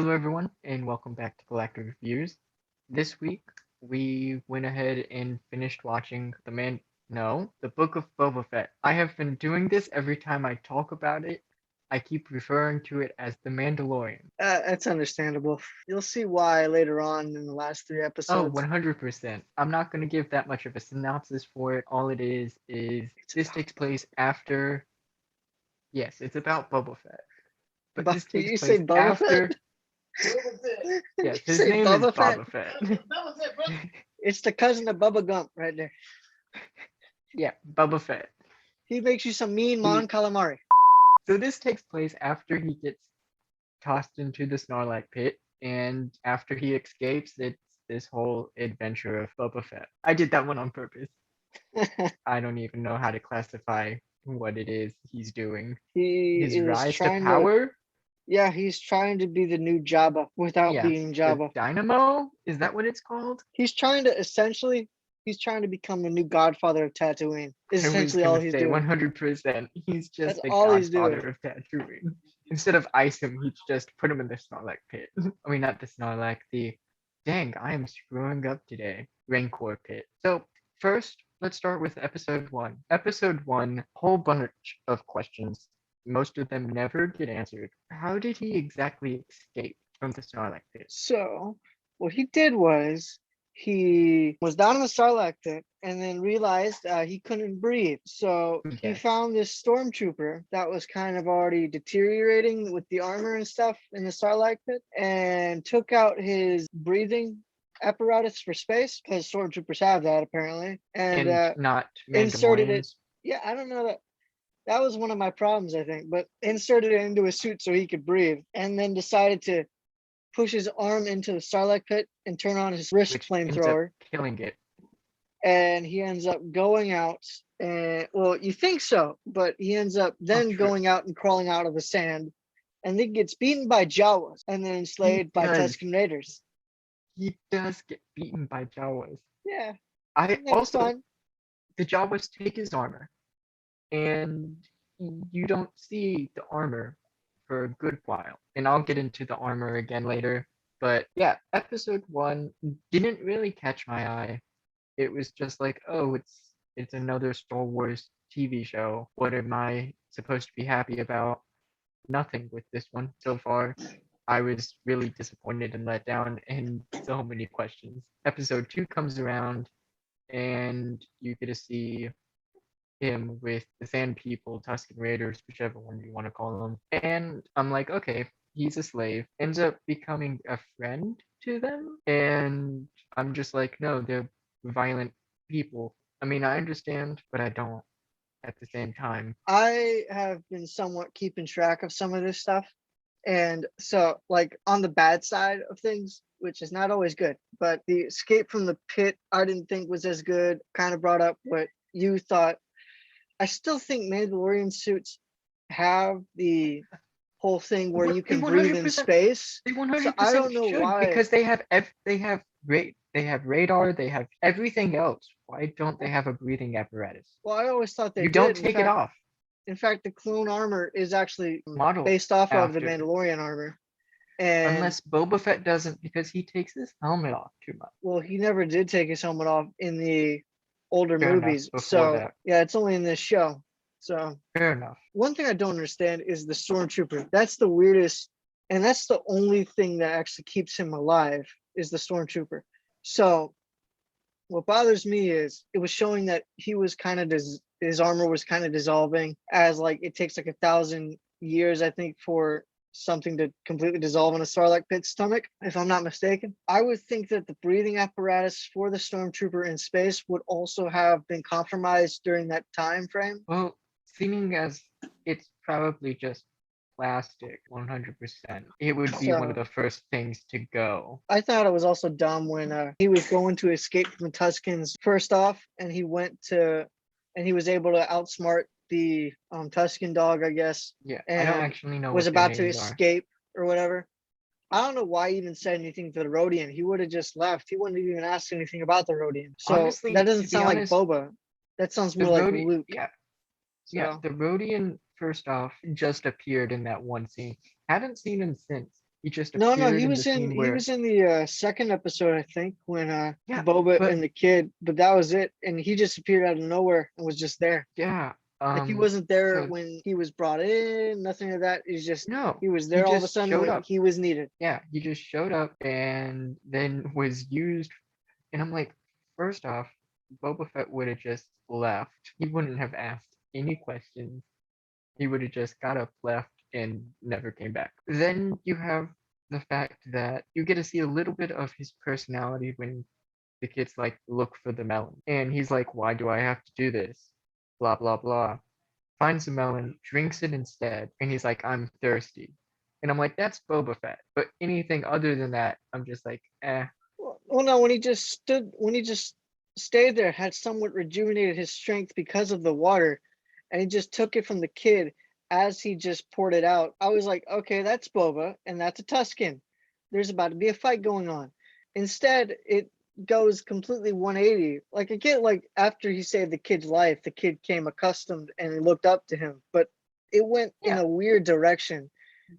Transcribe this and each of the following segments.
Hello, everyone, and welcome back to Galactic Reviews. This week, we went ahead and finished watching the Book of Boba Fett. I have been doing this every time I talk about it. I keep referring to it as The Mandalorian. That's understandable. You'll see why later on in the last three Oh, episodes. 100%. I'm not going to give that much of a synopsis for it. All it is this takes place after. Yes, it's about Boba Fett. But this takes You say place Bubba Fett? after. Yes, You his say name is Bubba Fett? Boba Fett. It's the cousin of Bubba Gump right there. Yeah, Boba Fett. He makes you some mean Mon calamari. So this takes place after he gets tossed into the Snorlax pit, and after he escapes, it's this whole adventure of Boba Fett. I did that one on purpose. I don't even know how to classify what it is he's doing. He His is rise to trying to. power? Yeah, he's trying to be the new Jabba without Yeah, being the Jabba. Dynamo? Is that what it's called? He's trying to essentially. He's trying to become the new Godfather of Tatooine. Is I was essentially all gonna he's say doing. 100%. He's That's just the all he's doing. godfather of Tatooine. Instead of ice him, he'd just put him in the Snorlax pit. I mean, not the Snorlax, the. Dang, I am screwing up today. Rancor pit. So, first, let's start with episode 1. Episode 1, whole bunch of questions. Most of them never get answered. How did he exactly escape from the Snorlax pit? So what he did was he was down in the Sarlacc pit and then realized he couldn't breathe. So he Yes. found this stormtrooper that was kind of already deteriorating with the armor and stuff in the Sarlacc pit and took out his breathing apparatus for space because stormtroopers have that apparently and not inserted it. Mandalorians. Yeah, I don't know that was one of my problems, I think, but inserted it into his suit so he could breathe and then decided to push his arm into the Sarlacc pit and turn on his wrist Which ends up flamethrower. killing it. And he ends up going out. And well, you think so, but he ends up then going out and crawling out of the sand, and then gets beaten by Jawas and then enslaved by Tusken Raiders. He does get beaten by Jawas. Yeah. I also fun. the Jawas take his armor, and you don't see the armor for a good while. And I'll get into the armor again later. But yeah, episode 1 didn't really catch my eye. It was just like, oh, it's another Star Wars TV show. What am I supposed to be happy about? Nothing with this one so far. I was really disappointed and let down, and so many questions. Episode 2 comes around, and you get to see him with the Sand People, Tusken Raiders, whichever one you want to call them. And I'm like, okay, he's a slave. Ends up becoming a friend to them, and I'm just like, no, they're violent people. I mean, I understand, but I don't at the same time. I have been somewhat keeping track of some of this stuff. And so, like, on the bad side of things, which is not always good, but the escape from the pit, I didn't think was as good. Kind of brought up what you thought. I still think Mandalorian suits have the whole thing where you can breathe in space. They So I 100% don't know should why. because they have radar, they have everything else. Why don't they have a breathing apparatus? Well, I always thought they You did. don't take it off. In fact, the clone armor is actually Modeled based off of the after. Mandalorian armor. And Unless Boba Fett doesn't, because he takes his helmet off too much. well, he never did take his helmet off in the older Fair enough, movies. before So that. yeah, it's only in this show. So Fair enough. one thing I don't understand is the stormtrooper. That's the weirdest, and that's the only thing that actually keeps him alive is the stormtrooper. So what bothers me is it was showing that he was kind of his armor was kind of dissolving, as like it takes like 1,000 years, I think, for something to completely dissolve in a Sarlacc pit stomach, if I'm not mistaken. I would think that the breathing apparatus for the stormtrooper in space would also have been compromised during that time frame. Well, seeming as it's probably just plastic 100%, it would be one of the first things to go. I thought it was also dumb when he was going to escape from the Tuskens first off, and he was able to outsmart the Tusken dog, I guess. Yeah, and I don't actually know was what about their to escape or whatever. I don't know why he even said anything to the Rodian. He would have just left. He wouldn't even ask anything about the Rodian. So honestly, that doesn't sound like Boba. That sounds more like Luke. Yeah. So. Yeah, the Rodian, first off, just appeared in that one scene. Haven't seen him since. He just No, appeared in the scene he where, was in the second episode, I think, when yeah, Boba but and the kid, but that was it. And he just appeared out of nowhere and was just there. yeah, Like he wasn't there so when he was brought in, nothing of that. He's just no, he was he there all of a just sudden showed when up. he was needed. Yeah, he just showed up and then was used. And I'm like, first off, Boba Fett would have just left. He wouldn't have asked any questions. He would have just got up, left, and never came back. Then you have the fact that you get to see a little bit of his personality when the kid's like, look for the melon. And he's like, why do I have to do this? Blah, blah, blah. Finds the melon, drinks it instead, and he's like, I'm thirsty. And I'm like, that's Boba Fett. But anything other than that, I'm just like, eh. Well, no, when he just stayed there, had somewhat rejuvenated his strength because of the water, and he just took it from the kid as he just poured it out. I was like, okay, that's Boba, and that's a Tuscan. There's about to be a fight going on. Instead, it goes completely 180. Like, again, like after he saved the kid's life, the kid came accustomed and looked up to him, but it went in Yeah. a weird direction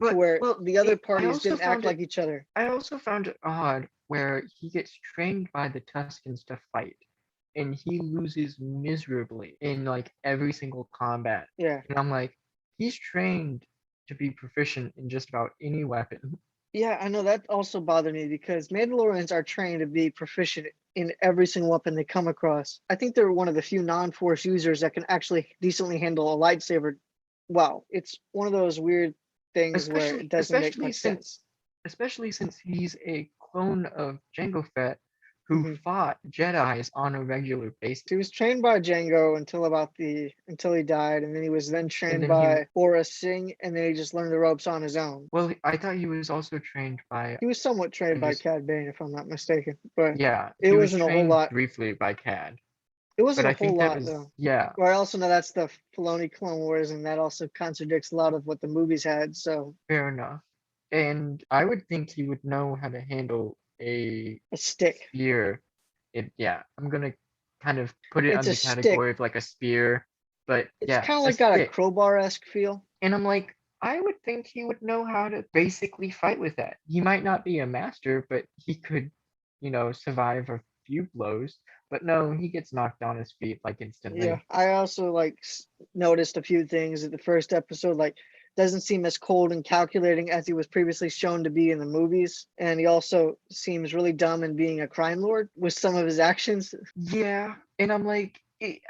to But, where well, the other I parties also didn't act found it like each other. I also found it odd where he gets trained by the Tuscans to fight, and he loses miserably in like every single combat. Yeah. And I'm like, he's trained to be proficient in just about any weapon. Yeah, I know that also bothered me because Mandalorians are trained to be proficient in every single weapon they come across. I think they're one of the few non-force users that can actually decently handle a lightsaber. Wow, it's one of those weird things where Especially it doesn't make especially much sense. since especially since he's a clone of Jango Fett who Hmm. fought Jedis on a regular basis. He was trained by Django until he died, and then he was then And trained then he by Aura Singh, and then he just learned the ropes on his own. well, I thought he was also trained by He was somewhat I trained by just Cad Bane, if I'm not mistaken, but yeah, it he was wasn't a whole trained lot. briefly by Cad. It But wasn't a I whole think that lot was though. yeah, Well, I also know that's the Filoni Clone Wars, and that also contradicts a lot of what the movies had. So fair enough. And I would think he would know how to handle a a stick. spear. Yeah, I'm gonna kind of put it It's a under stick. category of like a spear, but It's yeah, kind of a like got a stick. crowbar-esque feel. And I'm like, I would think he would know how to basically fight with that. He might not be a master, but he could, survive a few blows. But no, he gets knocked on his feet like Yeah, instantly. I also like noticed a few things at the first episode. Like, doesn't seem as cold and calculating as he was previously shown to be in the movies, and he also seems really dumb in being a crime lord with some of his actions. Yeah, and I'm like,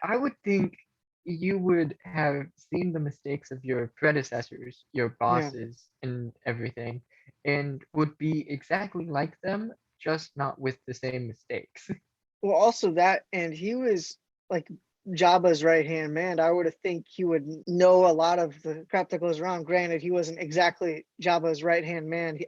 I would think you would have seen the mistakes of your predecessors, your Yeah. bosses, and everything, and would be exactly like them, just not with the same mistakes. Well, also that, and he was like Jabba's right hand man. I would have think he would know a lot of the crap that goes around. Granted, he wasn't exactly Jabba's right hand man,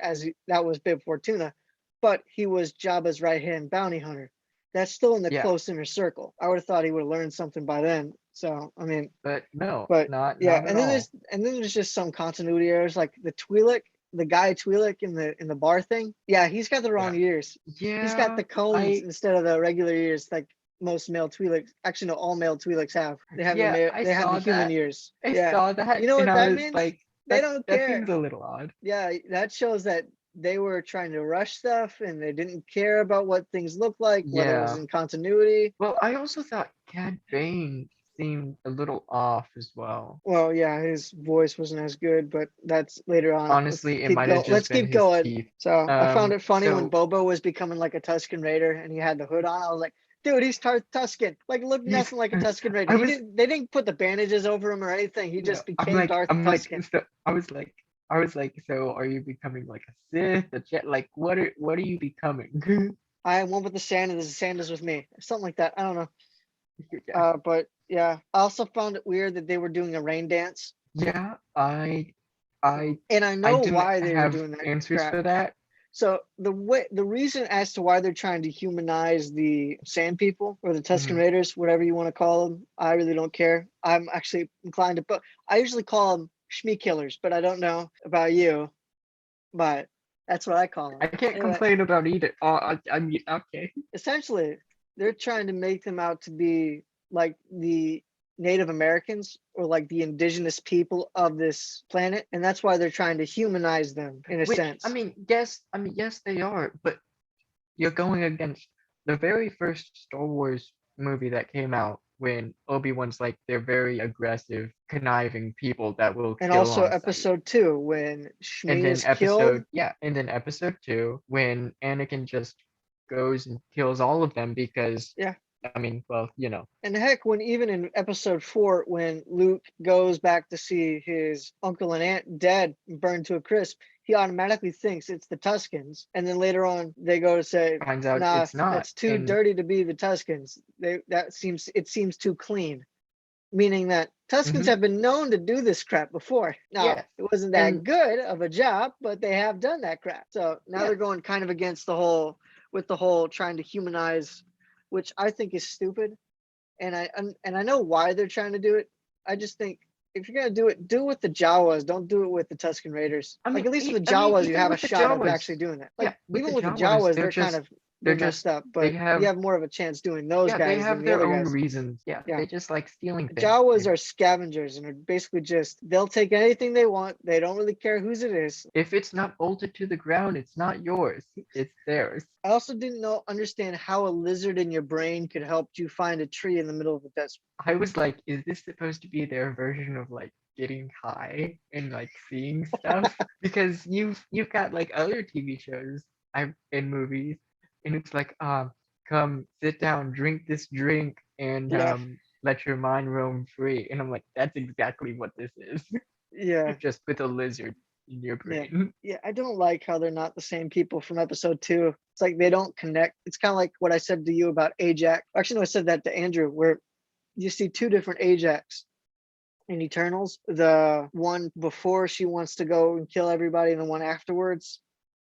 that was Bib Fortuna, but he was Jabba's right hand bounty hunter. That's still in the Yeah, close inner circle. I would have thought he would have learned something by then. So I mean, but no, but yeah, not at all. and then there's just some continuity errors, like the guy Twi'lek in the bar thing. Yeah, he's got the wrong Yeah, ears. He's got yeah, the cones I instead of the regular ears, like most male Twi'leks. Actually, no, all male Twi'leks have. yeah, I They have the saw human that. ears. I Yeah, saw that, you know and what I that was means? like, They don't that care. seems a little odd. Yeah, that shows that they were trying to rush stuff and they didn't care about what things looked like, whether it was Yeah. in continuity. Well, I also thought Cad Bane seemed a little off as well. Well, yeah, his voice wasn't as good, but that's later on. Honestly, it might have just Let's been keep his going. teeth. So I found it funny when So Boba was becoming like a Tusken Raider and he had the hood on. I was like, dude, he's Tusken. Like, look he's, nothing like a Tusken Raider. I was, They didn't put the bandages over him or anything. He no, just became Darth Tusken. so I was like, so are you becoming like a Sith, a Jet? Like, what are you becoming? I am one with the sand and the sand is with me. Something like that. I don't know. Yeah, But yeah, I also found it weird that they were doing a rain dance. yeah. I, And I I know didn't why they were have doing that answers crap. for that. So the reason as to why they're trying to humanize the Sand People or the Tusken Mhm. Raiders, whatever you want to call them, I really don't care. I'm actually inclined to, but I usually call them Shmi Killers, but I don't know about you, but that's what I call them. I can't Anyway, complain about either. I mean, okay. essentially, they're trying to make them out to be like the Native Americans or like the indigenous people of this planet, and that's why they're trying to humanize them in a Which sense. yes, they are, but you're going against the very first Star Wars movie that came out when Obi-Wan's like they're very aggressive, conniving people that will And kill also on sight. episode 2 when And Shmi then is killed. episode two, when Anakin just goes and kills all of them because Yeah. I mean, well, you know. And heck, when even in episode 4, when Luke goes back to see his uncle and aunt dead and burned to a crisp, he automatically thinks it's the Tuscans. And then later on, they go to say, Finds out "Nah, it's not. that's too And dirty to be the Tuscans. It seems too clean." Meaning that Tuscans mhm, have been known to do this crap before. Now, yes. it wasn't that And good of a job, but they have done that crap. So now yeah, they're going kind of against the whole, with the whole trying to humanize, which I think is stupid. And I know why they're trying to do it. I just think if you're gonna do it with the Jawas. Don't do it with the Tuscan Raiders. Like at least with the Jawas, you even have a with the shot of Jawas, actually doing it. yeah, Like with the even with the Jawas, Jawas, they're they're messed just up, they but you have have more of a chance doing those yeah, they guys than have the their other own guys. reasons. Yeah, Yeah. they just like stealing things. Jawas And are scavengers and are basically just they'll take anything they want. They don't really care whose it is. if it's not bolted to the ground, it's not yours. It's theirs. I also didn't understand how a lizard in your brain could help you find a tree in the middle of the desert. I was like, is this supposed to be their version of like getting high and like seeing stuff? Because you've got like other TV shows I in movies, and it's like, come sit down, drink this drink, and Yeah, let your mind roam free. And I'm like, that's exactly what this is, yeah, just with a lizard in your yeah, brain. yeah. I don't like how they're not the same people from episode 2. It's like they don't connect. It's kind of like what I said to you about Ajax. Actually, no, I said that to Andrew, where you see two different Ajax in Eternals. The one before she wants to go and kill everybody, and the one afterwards,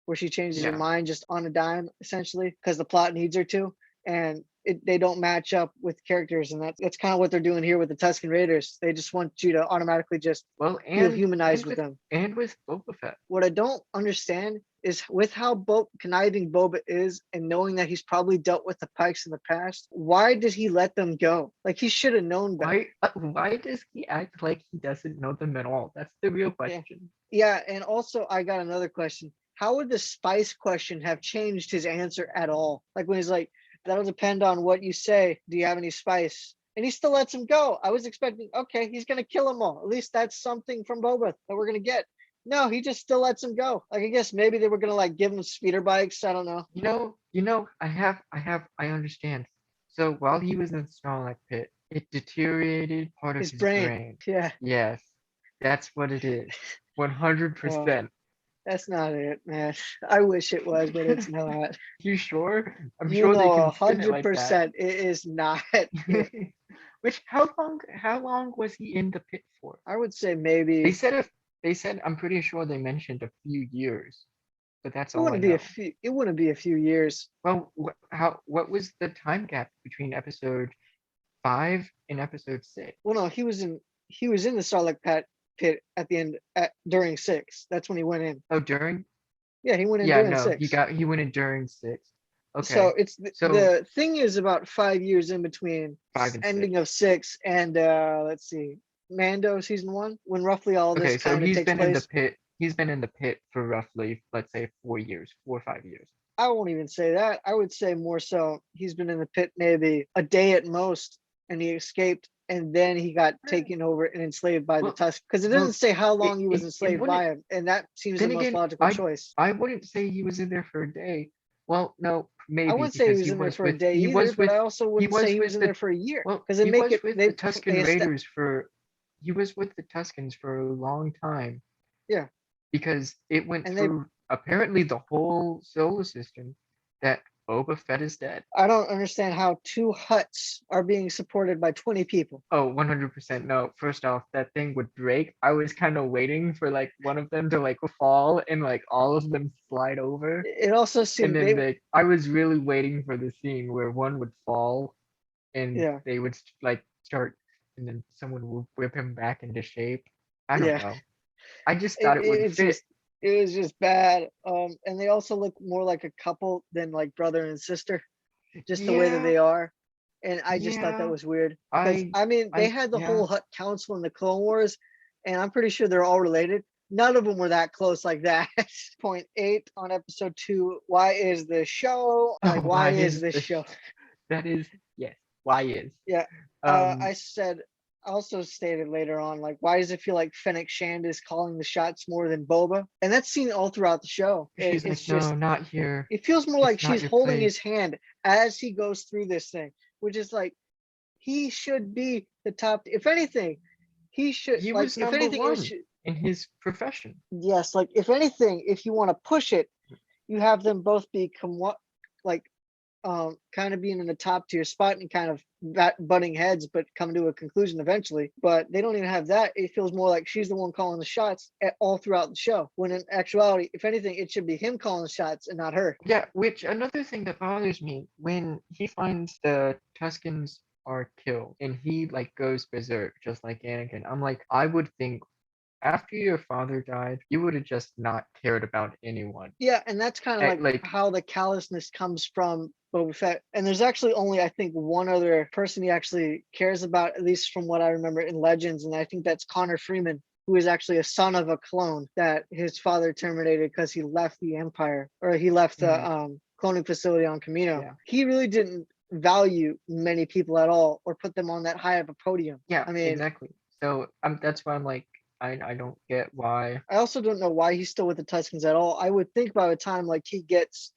where she changes her Yeah. mind just on a dime, essentially, because the plot needs her to. And they don't match up with characters, and that's kind of what they're doing here with the Tuscan Raiders. They just want you to automatically just Well, feel humanized with with them. Boba Fett. What I don't understand is with how conniving Boba is, and knowing that he's probably dealt with the Pikes in the past, why did he let them go? Like he should have known better. Why does he act like he doesn't know them at all? That's the real Yeah. question. Yeah, and also I got another question. How would the spice question have changed his answer at all? Like when he's like, that'll depend on what you say. Do you have any spice? And he still lets him go. I was expecting, okay, he's gonna kill them all. At least that's something from Boba that we're gonna get. No, he just still lets him go. Like I guess maybe they were gonna like give him speeder bikes. I don't know. I understand. So while he was in the Snorlax pit, it deteriorated part of His his brain. brain. Yeah. Yes, that's what it is. Well, 100%. that's not it, man. I wish it was, but it's not. You sure? I'm You sure they know, can a spin it hundred like that. percent, it is not it. Which how long was he in the pit for? I would say They maybe said if they said I'm pretty sure they mentioned a few years, but that's it all I wouldn't be a know. few. It wouldn't be a few years. Well, what was the time gap between episode 5 and episode 6? Well, no, he was in the Starlight pit at the end during 6. That's when he went in. Oh, during? Yeah, he went in Yeah, during no, 6. he went in during 6. So Okay. it's So the thing is about 5 years in between 5 and 6. ending of 6 and let's see, Mando season 1, when roughly all this Okay, so kind of takes place. He's been in the pit for roughly, let's say, 4 years, 4 or 5 years. I won't even say that. I would say more so he's been in the pit maybe a day at most, and he escaped, and then he got taken over and enslaved by the Well, Tusk. Because it well, doesn't say how long he was it enslaved wouldn't. by him, and that seems the Then most again, logical choice. I wouldn't say he was in there for a day. Well, no, I maybe wouldn't say he because was in there for a day either, but I also he wouldn't say was he was with in there for a year well, because they he make was it with the Tusken they Raiders for he was with the Tuskens for a long time yeah, because it went and they through apparently the whole solar system that Boba Fett is dead. I don't understand how 2 huts are being supported by 20 people. Oh, 100% no. First off, that thing would break. I was kind of waiting for like one of them to like fall and like all of them slide over. It also And seemed then I was really waiting for the scene where one would fall and yeah, they would like start, and then someone would whip him back into shape. I don't yeah. know. I just thought it would It's fit. just it was just bad. And they also look more like a couple than like brother and sister, just the way that Yeah, they are. And I just thought that Yeah, was weird because I mean they had the yeah. whole Hut Council in the Clone Wars, and I'm pretty sure they're all related. None of them were that close like that. Point 8 on episode 2. Why is this show? Like, why Why is is this the show? that is yes. Why is Yeah. um I said also stated later on, like, why does it feel like Fennec Shand is calling the shots more than Boba? And that's seen all throughout the show. she's It's like, just no, not here. it feels more like It's not she's your holding his place. hand as he goes through this thing, which is like he should be the top. If anything, he should He like. was If number anything, it one should. in his profession. Yes, like if anything, if you want to push it, you have them both become what, like, kind of being in the top tier spot and kind of butting heads, but come to a conclusion eventually. But they don't even have that. It feels more like she's the one calling the shots all throughout the show. When in actuality, if anything, it should be him calling the shots and not her. Yeah, which another thing that bothers me when he finds the Tuscans are killed and he like goes berserk just like Anakin. I'm like, I would think after your father died, you would have just not cared about anyone. Yeah, and that's kind of like Like, how the callousness comes from Boba Fett. And there's actually only, I think, one other person he actually cares about, at least from what I remember in Legends, and I think that's Connor Freeman, who is actually a son of a clone that his father terminated because he left the Empire, or he left the cloning facility on Camino. yeah, He really didn't value many people at all or put them on that high of a podium. yeah, I mean, exactly. So that's why I'm like, I don't get why. I also don't know why he's still with the Tuscans at all. I would think by the time like he gets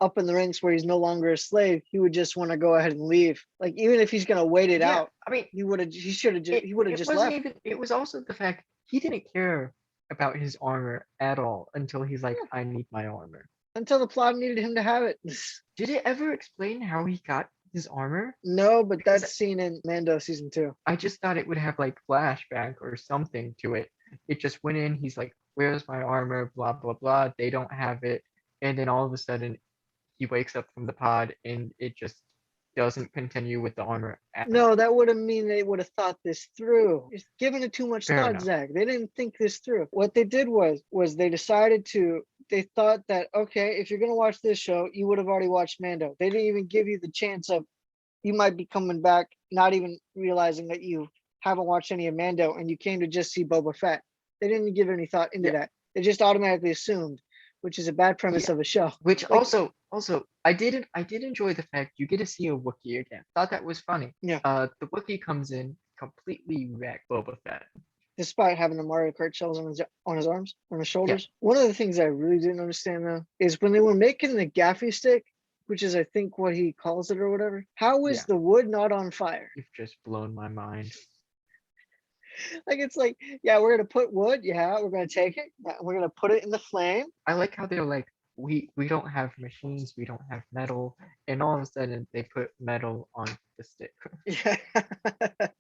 up in the ranks where he's no longer a slave, he would just want to go ahead and leave. Like even if he's gonna wait it Yeah, out, I mean, he should have just he would have it just wasn't left. even. It was also the fact he didn't care about his armor at all until he's like, Yeah, I need my armor. until the plot needed him to have it. Did it ever explain how he got his armor? No, but Because that's seen in Mando season 2. I just thought it would have like flashback or something to it. It just went in, he's like, where's my armor? Blah, blah, blah. They don't have it. And then all of a sudden, he wakes up from the pod and it just doesn't continue with the armor at No, all. that would have mean they would have thought this through. It's giving it too much Fair thought, enough. Zach. They didn't think this through. What they did was they decided to. They thought that okay, if you're gonna watch this show, you would have already watched Mando. They didn't even give you the chance of you might be coming back, not even realizing that you haven't watched any of Mando and you came to just see Boba Fett. They didn't give any thought into Yeah, that. They just automatically assumed, which is a bad premise yeah. of a show. Which Like, also I did enjoy the fact you get to see a Wookiee again. Thought that was funny. yeah, The Wookiee comes in, completely wreck Boba Fett. despite having the Mario Kart shells on his arms, on his Yeah, shoulders. One of the things I really didn't understand though is when they were making the gaffy stick, which is I think what he calls it or whatever. How was yeah. the wood not on fire? You've just blown my mind. Like it's like, yeah, we're gonna put wood, yeah, we're gonna take it, yeah, we're gonna put it in the flame. I like how they're like, we don't have machines, we don't have metal, and all of a sudden they put metal on the stick. Yeah.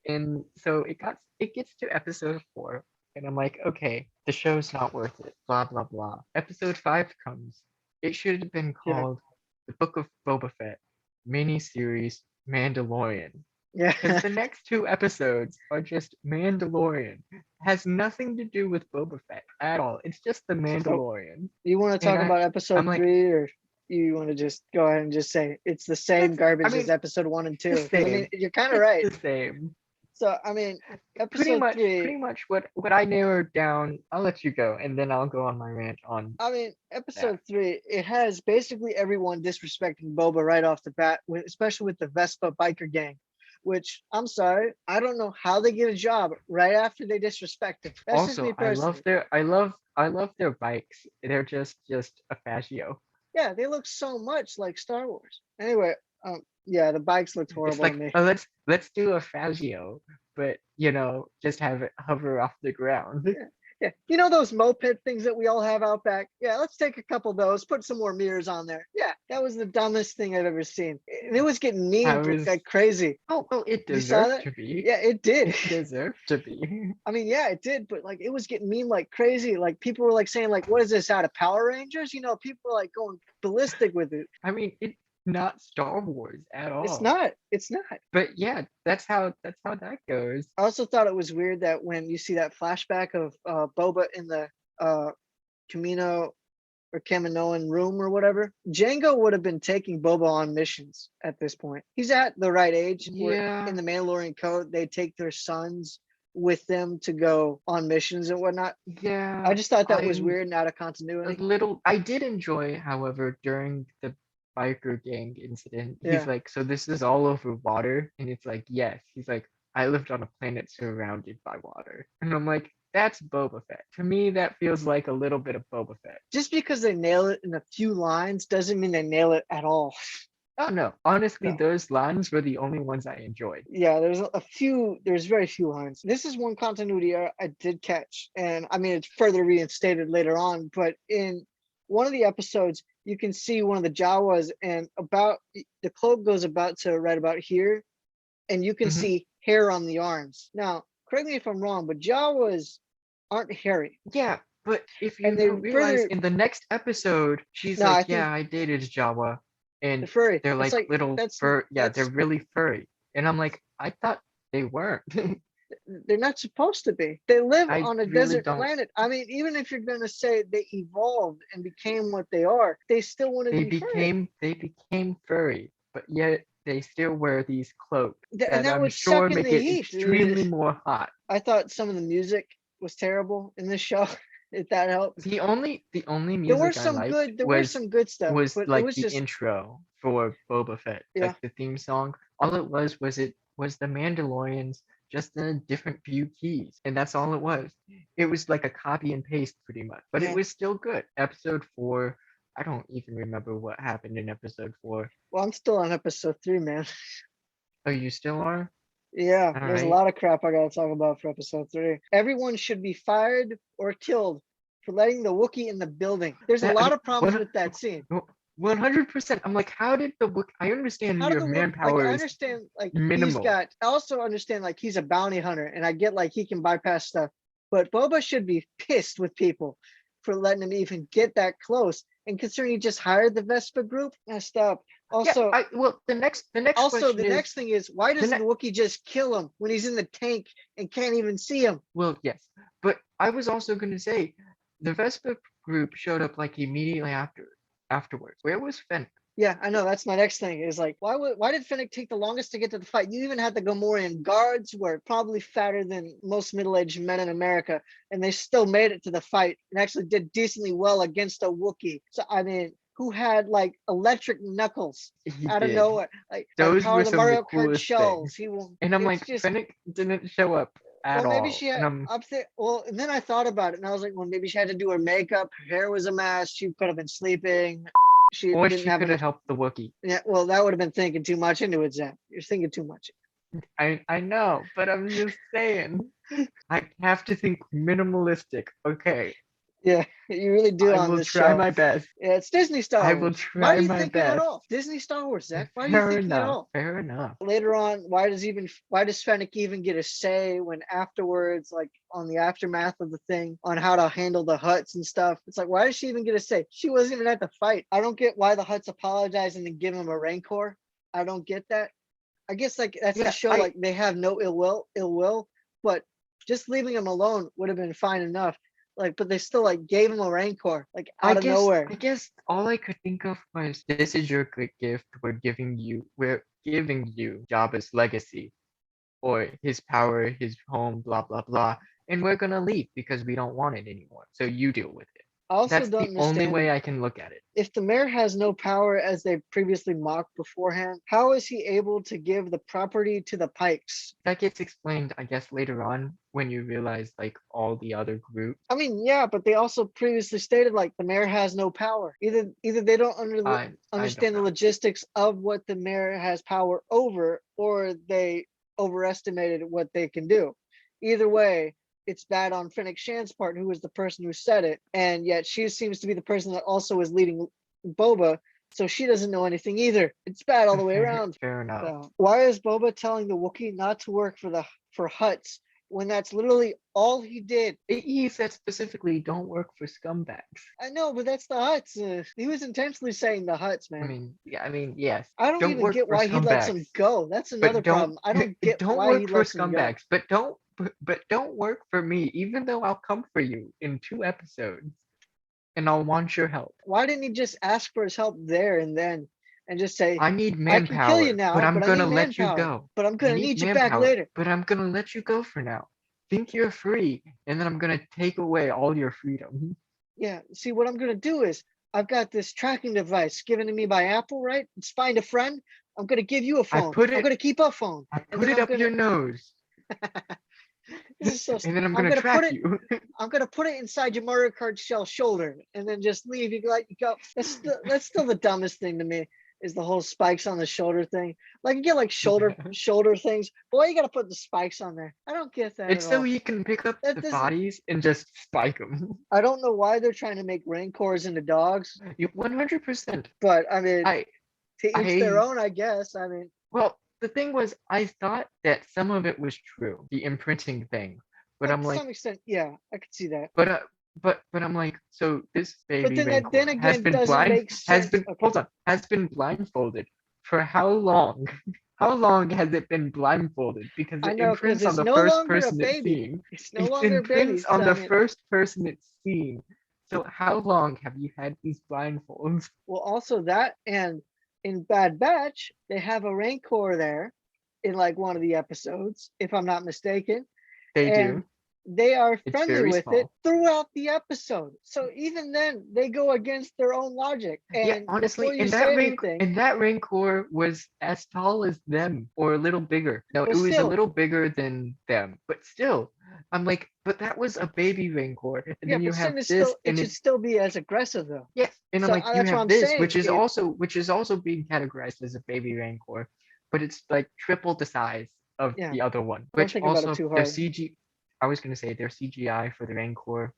And so it gets to episode 4, and I'm like, okay, the show's not worth it. Blah blah blah. Episode 5 comes. It should have been Yeah. called The Book of Boba Fett, miniseries Mandalorian. Yeah. Because the next 2 episodes are just Mandalorian. Has nothing to do with Boba Fett at all. It's just the Oh, Mandalorian. you want to And talk about I'm episode like, 3, or you want to just go ahead and just say it's the same that's, I garbage as mean, episode 1 and 2? the 'Cause, I mean, same. you're kind of It's right. the same. So I mean, episode 3. Pretty much what I narrowed down. I'll let you go, and then I'll go on my rant on I mean, that. episode 3. It has basically everyone disrespecting Boba right off the bat, especially with the Vespa biker gang. Which I'm sorry, I don't know how they get a job right after they disrespect him. That's just me Also, personally. I love their bikes. They're just a fascio. Yeah, they look so much like Star Wars. Anyway, yeah, the bikes looked It's horrible to like, me. oh, let's do a fascio, but just have it hover off the ground. Yeah, yeah. You know those moped things that we all have out back? Yeah, let's take a couple of those, put some more mirrors on there. Yeah, that was the dumbest thing I've ever seen. And it was getting I memed was like crazy. Oh well, it You saw deserved that? to be. Yeah, it did. It deserved to be. I mean, yeah, it did, but like it was getting memed like crazy. Like people were like saying, like, what is this out of Power Rangers? You know, people were like going ballistic with it. I mean, it's not Star Wars at It's all. not. It's not. But yeah, that's how that goes. I also thought it was weird that when you see that flashback of Boba in the uh Camino or Kaminoan room or whatever, Django would have been taking Boba on missions at this point. He's at the right age where Yeah, in the Mandalorian code, they take their sons with them to go on missions and whatnot. I yeah. just thought that was I'm weird and out of a continuity. little. I did enjoy, however, during the biker gang incident, he's Yeah. like, "So this is all over water," and it's like, "Yes." He's like, "I lived on a planet surrounded by water," and I'm like, "That's Boba Fett." To me, that feels like a little bit of Boba Fett. Just because they nail it in a few lines doesn't mean they nail it at all. Oh no, honestly, So those lines were the only ones I enjoyed. yeah, there's very few lines. This is one continuity error I did catch. And I mean it's further reinstated later on, but in one of the episodes, you can see one of the Jawas and about the cloak goes about to right about here, and you can Hmm. see hair on the arms. Now, correct me if I'm wrong, but Jawas aren't hairy. Yeah, but if And you they don't realize, further in the next episode, she's no, I like, "Yeah, think I dated Jawa," the and furry. they're It's like like little fur. Yeah, they're that's really furry, and I'm like, I thought they weren't. they're not supposed to be. They live I on a really desert don't. planet. I mean, even if you're gonna say they evolved and became what they are, they still wouldn't be furry. They became furry, but yet they still wear these cloaks And that that I'm would suck sure in the make it heat. extremely more hot. I thought some of the music was terrible in this show, if that helps. The only music I liked There were some good stuff, was but it like was the just intro for Boba Fett, yeah. like the theme song. All it was the Mandalorians just in a different few keys, and that's all it was. It was like a copy and paste pretty much, but it Yeah. was still good. Episode 4, I don't even remember what happened in episode 4. Well, I'm still on episode 3, man. Oh, you still are? Yeah, All there's a right. lot of crap I gotta talk about for episode 3. Everyone should be fired or killed for letting the Wookiee in the building. There's a That lot of problems what with that scene. 100%. I'm like, how did I understand How did your the Wook like manpower I is understand like he's minimal. got I also understand like he's a bounty hunter and I get like he can bypass stuff, but Boba should be pissed with people for letting him even get that close. And considering he just hired the Vespa group, messed up. Yeah, Also, well, the next the question is next thing is why the doesn't the next. Wookiee just kill him when he's in the tank and can't even see him? Well, yes, but I was also going to say the Vespa group showed up like immediately afterwards. Where was Fennec? Yeah, I know. That's my next thing. Is like, why did Fennec take the longest to get to the fight? You even had the Gamorrean guards were probably fatter than most middle-aged men in America, and they still made it to the fight and actually did decently well against a Wookiee. So I mean, who had like electric knuckles He out of did. nowhere, like by the Those power were of the some of the Mario Kart coolest shells? things. He will. And I'm It's like, just Fennec didn't show up well, at maybe all. she And had I'm up there. Well, and then I thought about it, and I was like, well, maybe she had to do her makeup. Her hair was a mess. She could have been sleeping. She or didn't she have could have enough. helped the Wookiee. Yeah, well, that would have been thinking too much into it, Zach. You're thinking too much. I know, but I'm just saying. I have to think minimalistic. Okay, Yeah, you really do I on will this try show. my best. Yeah, it's Disney Star I will Wars. Why are try you my thinking at best. all? Disney Star Wars, Zach. Why are you Fair thinking at enough. all? Fair enough. Later on, why does Fennec even get a say when afterwards, like on the aftermath of the thing, on how to handle the Huts and stuff? It's like, why does she even get a say? She wasn't even at the fight. I don't get why the Huts apologize and then give him a rancor. I don't get that. I guess like that's to Yeah, show like they have no ill will, but just leaving him alone would have been fine enough. Like, but they still like gave him a rancor like out of nowhere. I guess all I could think of was this is your good gift. We're giving you Jabba's legacy or his power, his home, blah blah blah, and we're gonna leave because we don't want it anymore. So you deal with it. I also That's don't the only understand way I can look at it. if the mayor has no power as they previously mocked beforehand, how is he able to give the property to the Pikes? That gets explained, I guess, later on when you realize like all the other groups. I mean, yeah, but they also previously stated like the mayor has no power. Either they don't I don't understand the know. logistics of what the mayor has power over, or they overestimated what they can do. Either way, it's bad on Fennec Shan's part, who was the person who said it, and yet she seems to be the person that also is leading Boba, so she doesn't know anything either. It's bad all the way around. Fair enough. So why is Boba telling the Wookiee not to work for Huts when that's literally all he did? He said specifically, don't work for scumbags. I know, but that's the Huts. He was intentionally saying the Huts, man. I mean, yes. I don't Don't even work get for why he lets scumbags, him go. That's another but don't problem. I don't get don't why he work for lets him go. scumbags, but don't work for me, even though I'll come for you in 2 episodes. and I'll want your help. Why didn't he just ask for his help there and then, and just say, I need I can kill you manpower, now, but I'm but I gonna need let you manpower, go. but I'm I gonna need need you back manpower, later. but I'm gonna let you go for now. Think you're free, and then I'm gonna take away all your freedom. Yeah, see, what I'm gonna do is I've got this tracking device given to me by Apple, right? It's find a friend. I'm gonna give you a I phone. put I'm it, gonna keep a phone, I and put then it I'm up gonna. your nose, This is so. and then I'm I'm gonna gonna put track it. you. I'm gonna put it inside your Mario Kart shell shoulder, and then just leave. You let you go. That's still the dumbest thing to me. Is the whole spikes on the shoulder thing. Like you get like shoulder things. Boy, you gotta put the spikes on there. I don't get that It's at so all. you can pick up That the doesn't. bodies and just spike them. I don't know why they're trying to make rancors into dogs, You 100%. but I mean, I to each their I own, I guess. I mean, well, the thing was, I thought that some of it was true, the imprinting thing, but well, I'm to like, some extent, yeah, I could see that. but but I'm like, so this But baby then that then Rancor has again been doesn't make sense. Okay, hold on, has been blindfolded for how long? How long has it been blindfolded? Because I it know because imprints on it's the no first longer a person it's baby. seeing. It's no It longer a baby. imprints on So I the mean, first person it's seeing. So how long have you had these blindfolds? well, also that and in Bad Batch, they have a Rancor there in like one of the episodes, if I'm not mistaken. They And do. they are It's friendly very with it small. throughout the episode. So even then, they go against their own logic. Yeah, And honestly, before you say anything, and that Rancor was as tall as them or a little bigger. No, it but was a still, little bigger than them, but still, I'm like, but that was a baby Rancor, and yeah, then you but have sin is this, still, it and should it's still be as aggressive though. yes, and I'm So like, you that's what have I'm this, saying. which is also being categorized as a baby Rancor, but it's like triple the size of Yeah, the other one, don't which think about it also too their hard. CG. I was gonna say their CGI for the Rancor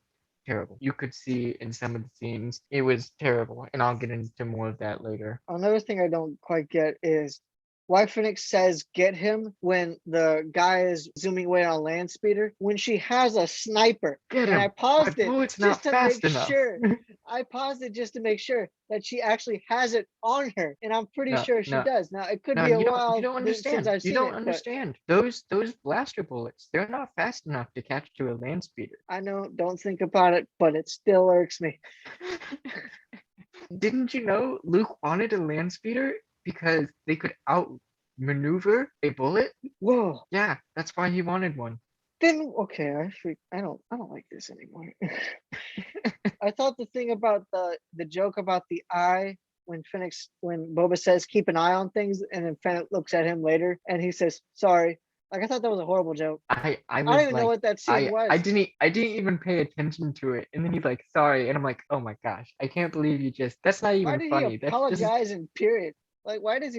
terrible. You could see in some of the scenes it was terrible, and I'll get into more of that later. Another thing I don't quite get is why Phoenix says get him when the guy is zooming away on a land speeder when she has a sniper. Get And I him! My paused it bullet's just not to fast make enough. sure. I paused it just to make sure that she actually has it on her. And I'm pretty No, sure she no, does. Now it could no, be a you while don't since understand. I've You seen don't it, but understand. Those blaster bullets, they're not fast enough to catch to a land speeder. I know, don't think about it, but it still irks me. Didn't you know Luke wanted a land speeder because they could outmaneuver a bullet? Whoa. Yeah, that's why he wanted one. Then okay, I don't like this anymore. I thought the thing about the joke about the eye when Boba says keep an eye on things and then Fennec looks at him later and he says sorry. Like I thought that was a horrible joke. I I don't was even know like, what that scene was. I didn't even pay attention to it, and then he's like, sorry, and I'm like, oh my gosh, I can't believe you just. That's not Why even did he funny. That's just apologize in period? Like why does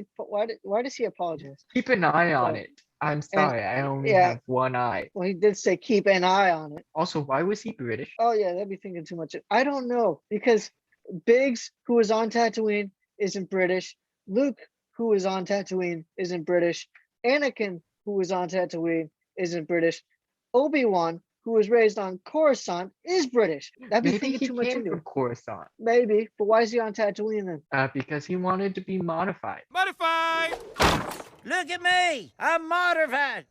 he apologize? keep an eye on But it. I'm and sorry, I only yeah, have one eye. well he did say keep an eye on it. Also, why was he British? Oh yeah, that'd be thinking too much. I don't know because Biggs, who was on Tatooine, isn't British. Luke, who was on Tatooine, isn't British. Anakin, who was on Tatooine, isn't British. Obi-Wan, who was raised on Coruscant, is British. That'd be Maybe thinking he too much came into from it. Coruscant. Maybe, but why is he on Tatooine then? Because he wanted to be modified. Modified! Look at me! I'm modified!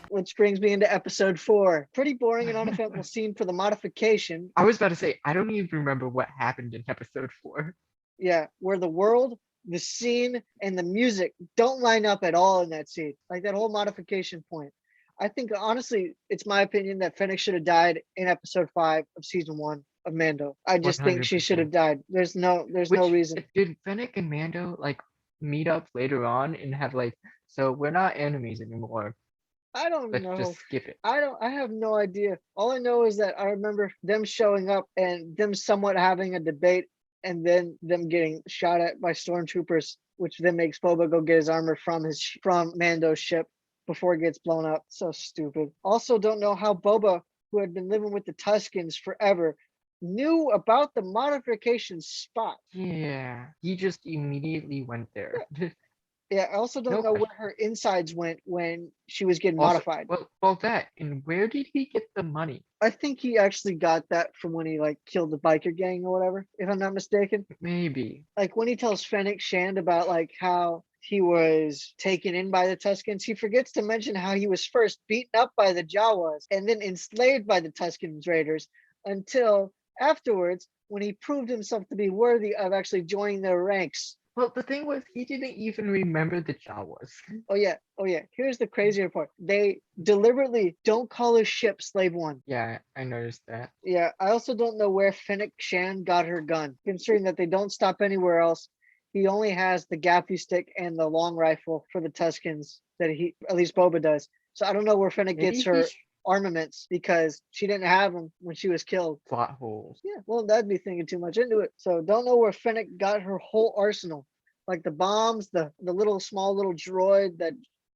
Which brings me into episode 4. Pretty boring and uneventful scene for the modification. I was about to say, I don't even remember what happened in episode 4. Yeah, where the world, the scene, and the music don't line up at all in that scene. Like that whole modification point. I think honestly, it's my opinion that Fennec should have died in episode 5 of season 1 of Mando. I just think she should have 100%. died. There's no reason. Did Fennec and Mando like meet up later on and have like, so we're not enemies anymore. I don't Let's know. just skip it. I have no idea. All I know is that I remember them showing up and them somewhat having a debate and then them getting shot at by stormtroopers, which then makes Boba go get his armor from Mando's ship before it gets blown up. So stupid. Also don't know how Boba, who had been living with the Tuskens forever, knew about the modification spot. Yeah, he just immediately went there. Yeah, I also don't No know where question. her insides went when she was getting Also, modified. well, that and where did he get the money? I think he actually got that from when he like killed the biker gang or whatever, if I'm not mistaken. Maybe. Like when he tells Fennec Shand about like how he was taken in by the Tuscans. He forgets to mention how he was first beaten up by the Jawas and then enslaved by the Tuscans Raiders until afterwards when he proved himself to be worthy of actually joining their ranks. Well, the thing was, he didn't even remember the Jawas. Oh yeah. Here's the crazier part. They deliberately don't call his ship Slave One. Yeah, I noticed that. Yeah, I also don't know where Fennec Shan got her gun, considering that they don't stop anywhere else. He only has the gaffy stick and the long rifle for the Tuscans that at least Boba does. So I don't know where Fennec Maybe gets her he's armaments because she didn't have them when she was killed. plot holes. Yeah, well, that'd be thinking too much into it. So don't know where Fennec got her whole arsenal, like the bombs, the little small little droid that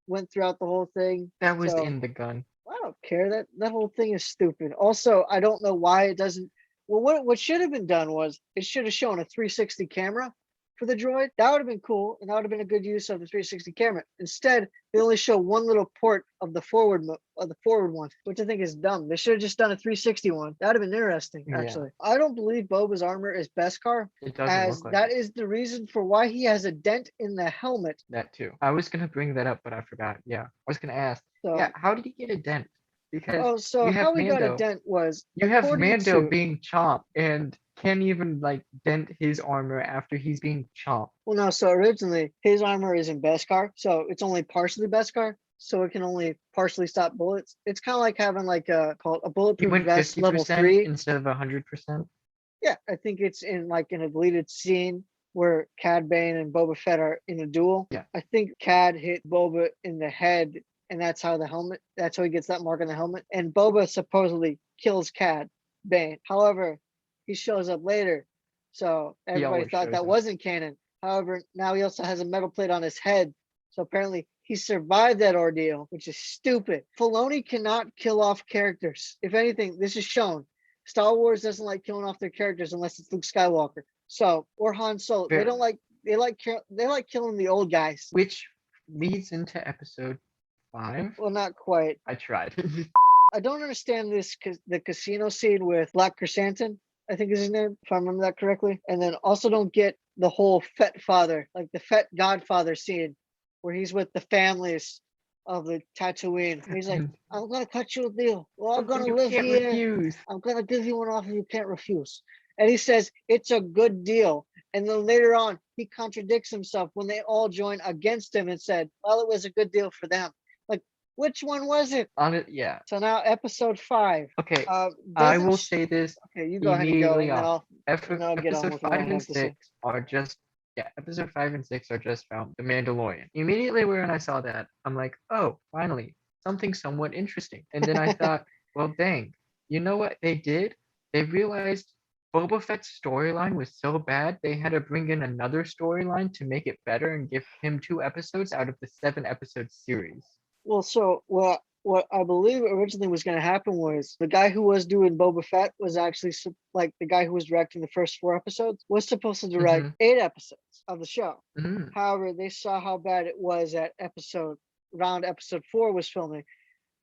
went throughout the whole thing. That was So, in the gun. I don't care. That whole thing is stupid. Also, I don't know why it doesn't. Well, what should have been done was it should have shown a 360 camera for the droid. That would have been cool, and that would have been a good use of the 360 camera. Instead, they only show one little port of the forward one, which I think is dumb. They should have just done a 360 one. That would have been interesting, Yeah. actually. I don't believe Boba's armor is Beskar, It doesn't as look like that it. is the reason for why he has a dent in the helmet. That too. I was gonna bring that up, but I forgot. Yeah, I was gonna ask. So, Yeah, how did he get a dent? Because so you have how he got a Mando. dent was You have according Mando to- being chomped and can't even like dent his armor after he's being chomped. Well, no. So originally, his armor is in Beskar, so it's only partially Beskar, so it can only partially stop bullets. It's kind of like having like a He bulletproof went vest level 50% 3. instead of 100%. Yeah, I think it's in like in a deleted scene where Cad Bane and Boba Fett are in a duel. Yeah. I think Cad hit Boba in the head, and that's how he gets that mark on the helmet. And Boba supposedly kills Cad Bane. However, he shows up later, so everybody always thought shows that up. wasn't canon. However, now he also has a metal plate on his head, so apparently he survived that ordeal, which is stupid. Filoni cannot kill off characters. If anything, this is shown. Star Wars doesn't like killing off their characters unless it's Luke Skywalker. So, or Han Solo. Fair. They like killing the old guys. Which leads into episode 5. Well, not quite. I tried. I don't understand the casino scene with Black Chrysanthemum, I think is his name, if I remember that correctly. And then also don't get the whole Fett father, like the Fett Godfather scene, where he's with the families of the Tatooine. And he's like, I'm gonna cut you a deal. We're all gonna You live can't here. refuse. I'm gonna give you an offer you can't refuse. And he says it's a good deal. And then later on, he contradicts himself when they all join against him and said, well, it was a good deal for them. Like, which one was it? On it, yeah. So now episode 5. Okay, I doesn't will sh- say this Okay, you go ahead and go, immediately and then off. I'll get on Episode with what I 5 and have to say. 6 are just, yeah, episode 5 and 6 are just found The Mandalorian. Immediately when I saw that, I'm like, oh, finally, something somewhat interesting. And then I thought, well, dang, you know what they did? They realized Boba Fett's storyline was so bad, they had to bring in another storyline to make it better and give him 2 episodes out of the 7-episode series. Well, so what I believe originally was going to happen was the guy who was doing Boba Fett was actually like the guy who was directing the first 4 episodes was supposed to direct 8 episodes of the show. Mhm. However, they saw how bad it was at episode 4 was filming.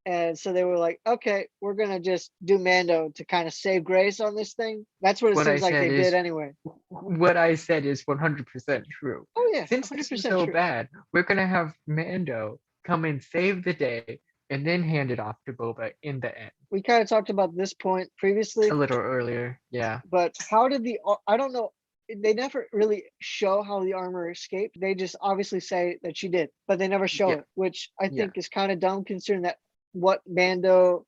And so they were like, okay, we're going to just do Mando to kind of save grace on this thing. That's what it What I seems like said they is- did anyway. What I said is 100% true. Oh, yeah. Since this is 100% so true. bad, we're gonna have Mando come and save the day and then hand it off to Boba in the end. We kind of talked about this point previously, A little earlier, yeah. but how did I don't know. They never really show how the armor escaped. They just obviously say that she did, but they never show Yeah. it, which I Yeah. think is kind of dumb considering that what Mando,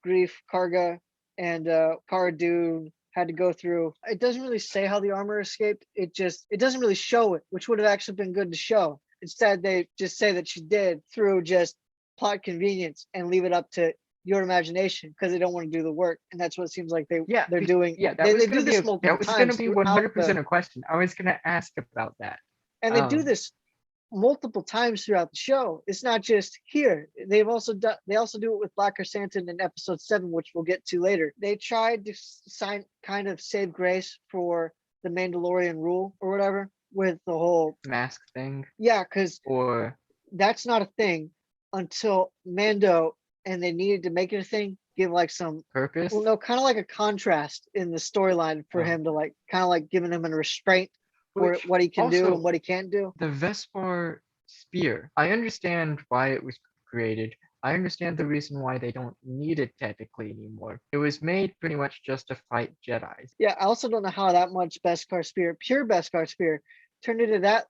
Grief, Karga, and Cara Dune had to go through. It doesn't really say how the armor escaped. It doesn't really show it, which would have actually been good to show. Instead, they just say that she did through just plot convenience and leave it up to your imagination because they don't want to do the work, and that's what it seems like they're doing. Yeah, they was do gonna be this a, multiple that was gonna times be throughout 100% the- a question. I was gonna ask about that. and they do Um, this multiple times throughout the show. It's not just here. They also do it with Black Chrysanthemum in episode 7, which we'll get to later. They tried to kind of save grace for the Mandalorian rule or whatever with the whole Mask thing, because or that's not a thing until Mando, and they needed to make it a thing, give like some purpose. well no kind of like a contrast in the storyline for Oh. him to like kind of like giving him a restraint for Which what he can do also- and what he can't do. The Vespar spear. I understand why it was created. I understand the reason why they don't need it technically anymore. It was made pretty much just to fight Jedis. Yeah, I also don't know how that much Beskar spear, pure Beskar spear, turned into that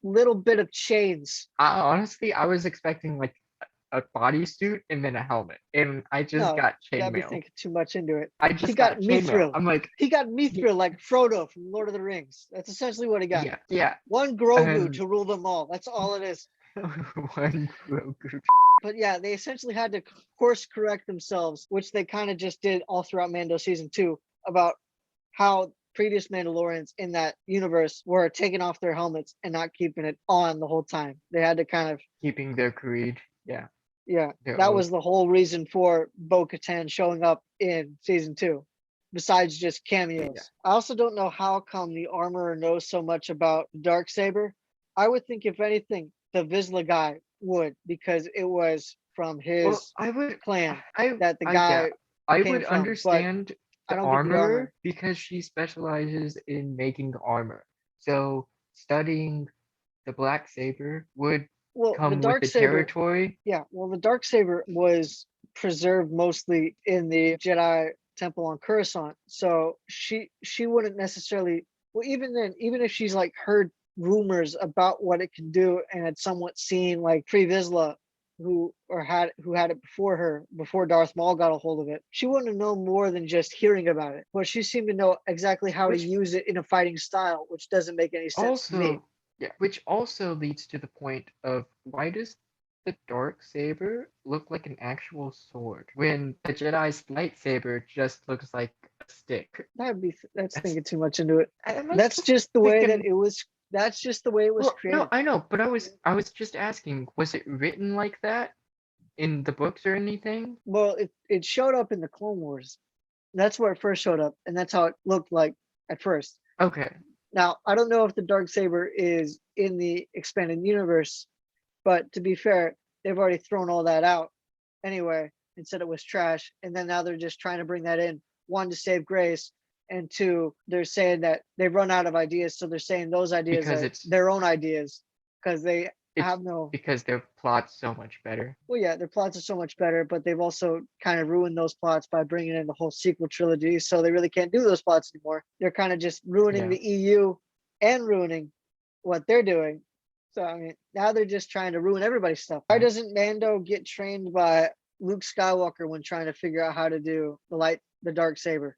little bit of chains. Honestly, I was expecting like a bodysuit and then a helmet, and I just No, got gotta be chainmail. thinking too much into it. I He just got got chainmail. mithril. I'm like, He got mithril like Frodo from Lord of the Rings. That's essentially what he got. yeah. One Grogu And- to rule them all. That's all it is. One Grogu. But yeah, they essentially had to course correct themselves, which they kind of just did all throughout Mando season 2, about how previous Mandalorians in that universe were taking off their helmets and not keeping it on the whole time. They had to kind of, Keeping their creed. Yeah. yeah, Their that oath. was the whole reason for Bo-Katan showing up in season 2, besides just cameos. Yeah. I also don't know how come the armorer knows so much about Darksaber. I would think, if anything, the Vizsla guy would, because it was from his Well, I would clan I that the I, guy yeah, I came would from, but understand I the don't get the armorer armor. because she specializes in making armor. So studying the black saber would Well, the come with the Darksaber, territory. yeah, well, the Darksaber was preserved mostly in the Jedi temple on Coruscant. So she wouldn't necessarily, well, even then, even if she's like heard rumors about what it can do and had somewhat seen like Pre Vizsla who had it before her, before Darth Maul got a hold of it, she wouldn't have known more than just hearing about it. But she seemed to know exactly how to Which use it in a fighting style, which doesn't make any sense to me. Also, yeah, which also leads to the point of why does the dark saber look like an actual sword when the Jedi's lightsaber just looks like a stick? That's That's thinking too much into it. am I That's just just the way that thinking? it was. That's just the way it was Well, created. no, I know, but I was just asking, was it written like that in the books or anything? Well, it showed up in the Clone Wars. That's where it first showed up, and that's how it looked like at first. Okay, Now, I don't know if the Darksaber is in the expanded universe, but to be fair, they've already thrown all that out anyway and said it was trash. And then now they're just trying to bring that in, one, to save grace, and two, they're saying that they've run out of ideas. So they're saying those ideas because are it's their own ideas because they it's have no, because their plot's so much better. well, yeah, their plots are so much better, but they've also kind of ruined those plots by bringing in the whole sequel trilogy. So they really can't do those plots anymore. They're kind of just ruining Yeah. the EU and ruining what they're doing. So, I mean, now they're just trying to ruin everybody's stuff. Why doesn't Mando get trained by Luke Skywalker when trying to figure out how to do the dark saber?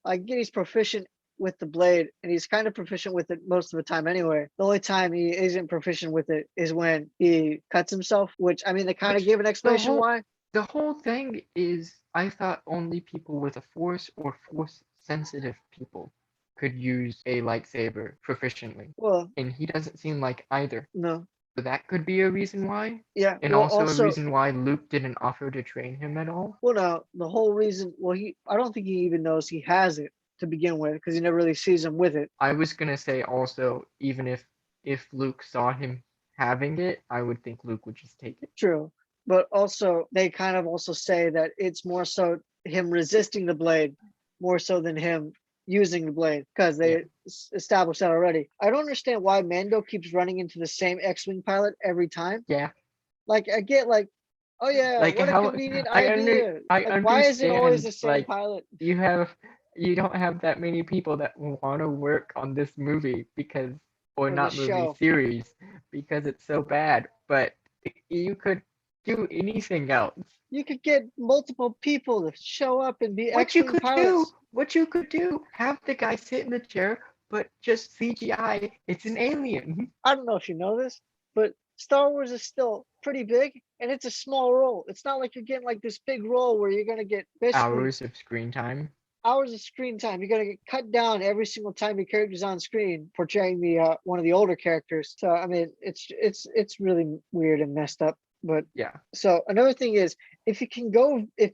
I get he's proficient with the blade, and he's kind of proficient with it most of the time anyway. The only time he isn't proficient with it is when he cuts himself, which, I mean, they kind of Which gave an explanation whole- why. The whole thing is, I thought only people with a force or force sensitive people could use a lightsaber proficiently, Well, and he doesn't seem like either. no. So that could be a reason why, Yeah. and Well, also a also, reason why Luke didn't offer to train him at all. well, no, the whole reason, well, I don't think he even knows he has it to begin with because he never really sees him with it. I was gonna say also, even if Luke saw him having it, I would think Luke would just take it. True. But also, they kind of also say that it's more so him resisting the blade more so than him using the blade because they established that already. I don't understand why Mando keeps running into the same X-Wing pilot every time. Yeah, Like, I get like, oh yeah, like what a how convenient I idea. I Like, why is it always the understand same like pilot? you don't have that many people that want to work on this movie because or Or not this movie show. series because it's so bad, but you could do anything else. You could get multiple people to show up and be What you X-Wing could pilots. do, have the guy sit in the chair, but just CGI, it's an alien. I don't know if you know this, but Star Wars is still pretty big and it's a small role. It's not like you're getting like this big role where you're going to get basically Hours of screen time. hours of screen time. You're going to get cut down every single time your character's on screen portraying the one of the older characters. So, I mean, it's really weird and messed up. But Yeah. so another thing is if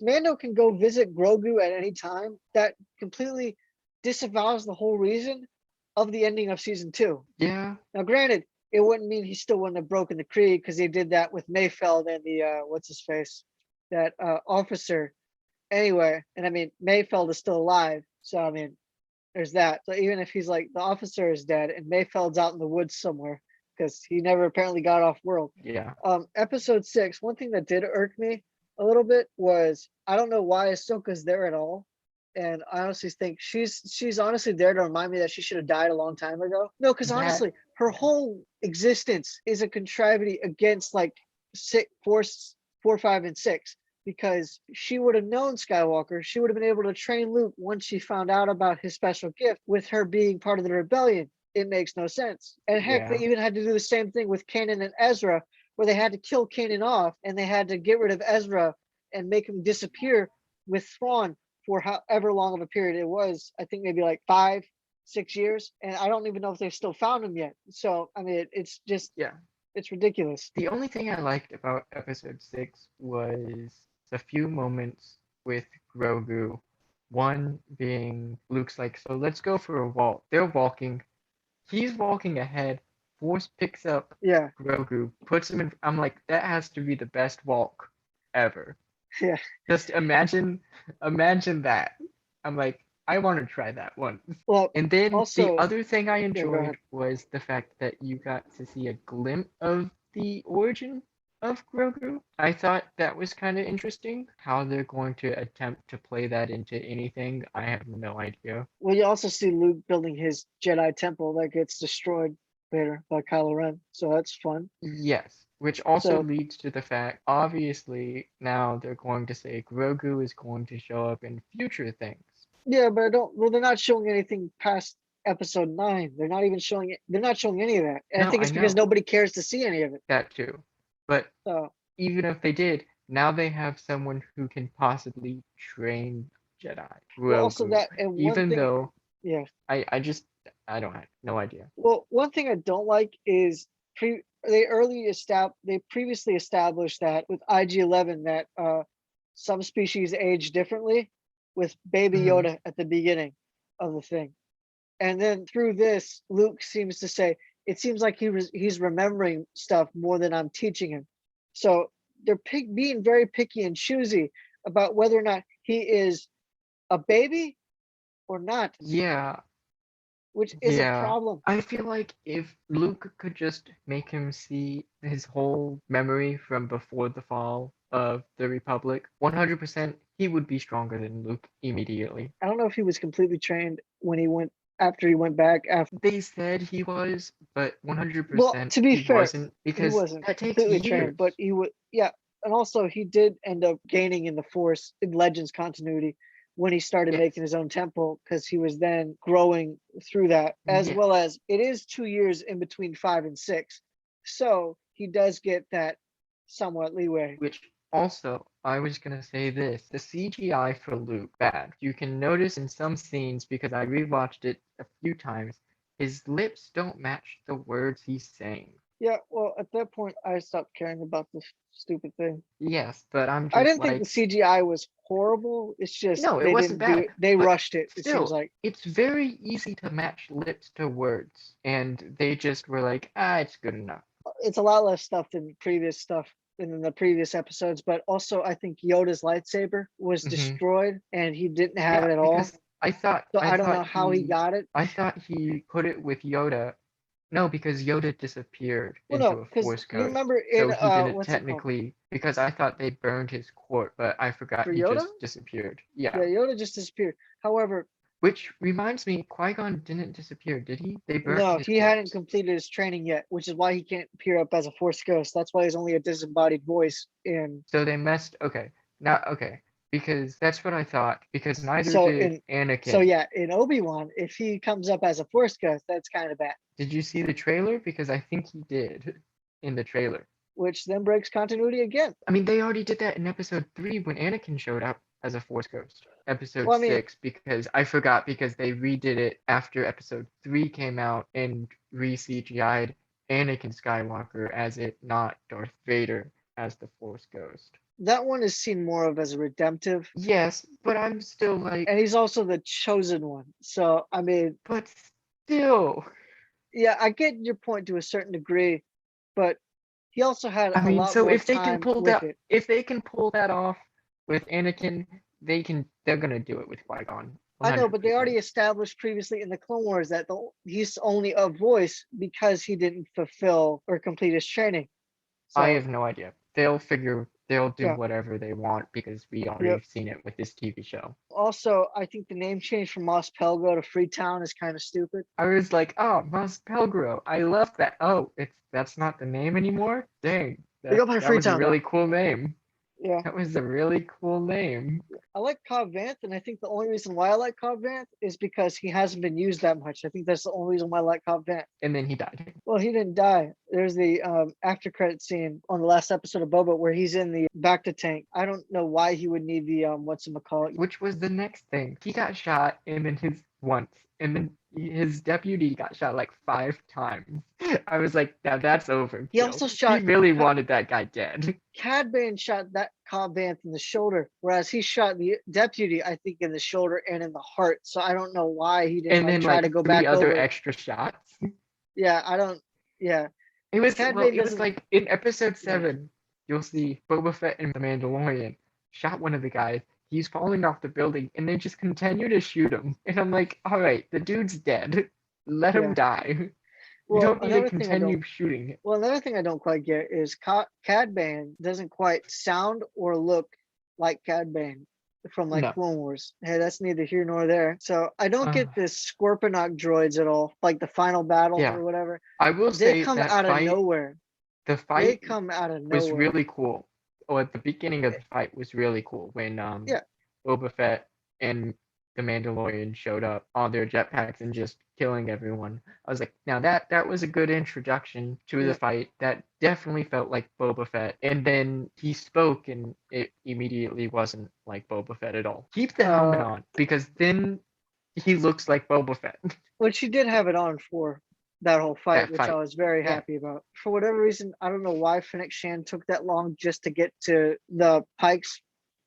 Mando can go visit Grogu at any time, that completely disavows the whole reason of the ending of season 2. Yeah. Now, granted, it wouldn't mean he still wouldn't have broken the creed because he did that with Mayfeld and the what's his face, that officer. Anyway, and I mean Mayfeld is still alive, so I mean, there's that. So even if he's like the officer is dead and Mayfeld's out in the woods somewhere, because he never apparently got off world. Yeah. Episode 6, one thing that did irk me a little bit was I don't know why Ahsoka's there at all. And I honestly think she's honestly there to remind me that she should have died a long time ago. No, because That- honestly, her whole existence is a contrivity against like four, 5, and 6. Because she would have known Skywalker, she would have been able to train Luke once she found out about his special gift. With her being part of the rebellion, it makes no sense. And heck, Yeah. they even had to do the same thing with Kanan and Ezra, where they had to kill Kanan off and they had to get rid of Ezra and make him disappear with Thrawn for however long of a period it was. I think maybe like 5, 6 years, and I don't even know if they've still found him yet. So I mean, it's just Yeah. it's ridiculous. The only thing I liked about episode 6 was the few moments with Grogu. One being Luke's like, so let's go for a walk. They're walking. He's walking ahead. Force picks up Yeah, Grogu, puts him in. I'm like, that has to be the best walk ever. yeah. Just imagine that. I'm like, I want to try that one. Well, And then also, the other thing I go enjoyed ahead. was the fact that you got to see a glimpse of the origin of Grogu. I thought that was kind of interesting. How they're going to attempt to play that into anything, I have no idea. Well, you also see Luke building his Jedi temple that gets destroyed later by Kylo Ren, so that's fun. Yes, which also So- leads to the fact, obviously, now they're going to say Grogu is going to show up in future things. Yeah, but I don't. Well, they're not showing anything past episode 9. They're not even showing it. They're not showing any of that. And I No, think it's I because know. nobody cares to see any of it. That too. But So even if they did, now they have someone who can possibly train Jedi. well, also Grogu. that and one Even thing. though Yeah. I don't have no idea. Well, one thing I don't like is they previously established that with IG-11 that subspecies age differently with Baby Mhm. Yoda at the beginning of the thing, and then through this, Luke seems to say it seems like he's remembering stuff more than I'm teaching him. So they're being very picky and choosy about whether or not he is a baby or not, Yeah, which is a yeah. problem. I feel like if Luke could just make him see his whole memory from before the fall of the Republic, 100% he would be stronger than Luke immediately. I don't know if he was completely trained when he went after he went back after. They said he was, but 100% Well, to be he fair, wasn't He because wasn't that takes completely years. trained, but he would. Yeah, and also he did end up gaining in the Force in Legends continuity when he started Yes. making his own temple because he was then growing through that, as Yeah. well as it is 2 years in between 5 and 6, so he does get that somewhat leeway. Which also, I was gonna say this: the CGI for Luke bad. You can notice in some scenes because I rewatched it a few times, his lips don't match the words he's saying. Yeah, well, at that point, I stopped caring about this stupid thing. Yes, but I'm just I didn't like, think the CGI was horrible. It's just no, it they wasn't didn't do bad. it. They but rushed it. It still, seems like. it's very easy to match lips to words, and they just were like, it's good enough. It's a lot less stuff than previous stuff in the previous episodes, but also I think Yoda's lightsaber was Mhm. destroyed and he didn't have Yeah, it at all. because I thought So I don't know thought how he got it. I thought he put it with Yoda. No, because Yoda disappeared Well, into no, a because Force you ghost. remember in So he didn't what's it called? technically, because I thought they burned his court, but I forgot For he Yoda? just disappeared. Yeah. Yeah, Yoda just disappeared. However, Which reminds me, Qui-Gon didn't disappear, did he? They burned no, his he hadn't corpse. completed his training yet, which is why he can't appear up as a Force ghost. That's why he's only a disembodied voice in. So they messed. Okay, now okay, because that's what I thought. Because neither So did Anakin. So yeah, in Obi-Wan, if he comes up as a Force ghost, that's kind of bad. Did you see the trailer? Because I think he did in the trailer. Which then breaks continuity again. I mean, they already did that in episode 3 when Anakin showed up as a Force ghost. Episode Well, I mean- 6, because I forgot because they redid it after episode 3 came out and re-CGI'd Anakin Skywalker as it, not Darth Vader as the Force ghost. That one is seen more of as a redemptive, Yes, but I'm still like, and he's also the chosen one. So I mean, but still. yeah, I get your point to a certain degree, but he also had I a mean, lot so more if they can time pull with that, it. if they can pull that off with Anakin, they're gonna do it with Qui-Gon. I know, but they 100%. already established previously in the Clone Wars that he's only a voice because he didn't fulfill or complete his training. I So have no idea. They'll do yeah, whatever they want because we already yep. have seen it with this TV show. Also, I think the name change from Mos Pelgo to Freetown is kind of stupid. I was like, oh, Mos Pelgro. I love that. Oh, that's not the name anymore? Dang. They go by That was a Freetown now. really cool name. Yeah. That was a really cool name. I like Cobb Vanth, and I think the only reason why I like Cobb Vanth is because he hasn't been used that much. I think that's the only reason why I like Cobb Vanth. And then he died. Well, he didn't die. There's the after credit scene on the last episode of Boba where he's in the back to tank. I don't know why he would need the whatchamacallit. Which was the next thing. He got shot and then and then his deputy got shot like 5 times. I was like, now that's over. He also shot. He really wanted that guy dead. Cad Bane shot that Cobb Vanth in the shoulder, whereas he shot the deputy, I think, in the shoulder and in the heart. So I don't know why he didn't And then try like to go 3 back other over. extra shots. Yeah, I don't. Yeah, It was Cad well, Bane it was doesn't. like in episode 7, you'll see Boba Fett and the Mandalorian shot one of the guys. He's falling off the building, and they just continue to shoot him. And I'm like, all right, the dude's dead. Let Yeah. him die. You Well, don't need to another thing I continue don't. shooting him. Well, another thing I don't quite get is Cad Bane doesn't quite sound or look like Cad Bane from like No. Clone Wars. Hey, that's neither here nor there. So I don't get Uh, this Scorponok droids at all, like the final battle Yeah. or whatever. I will They say come that out of fight, nowhere. the They fight come out of was nowhere. really cool. Or at the beginning of the fight was really cool when Yeah. Boba Fett and the Mandalorian showed up on their jetpacks and just killing everyone. I was like, now that was a good introduction to Yeah. the fight. That definitely felt like Boba Fett. And then he spoke and it immediately wasn't like Boba Fett at all. Keep the helmet on because then he looks like Boba Fett. Which he did have it on for that whole fight, That which I fight. was very Yeah. happy about. For whatever reason, I don't know why Fennec Shan took that long just to get to the Pike's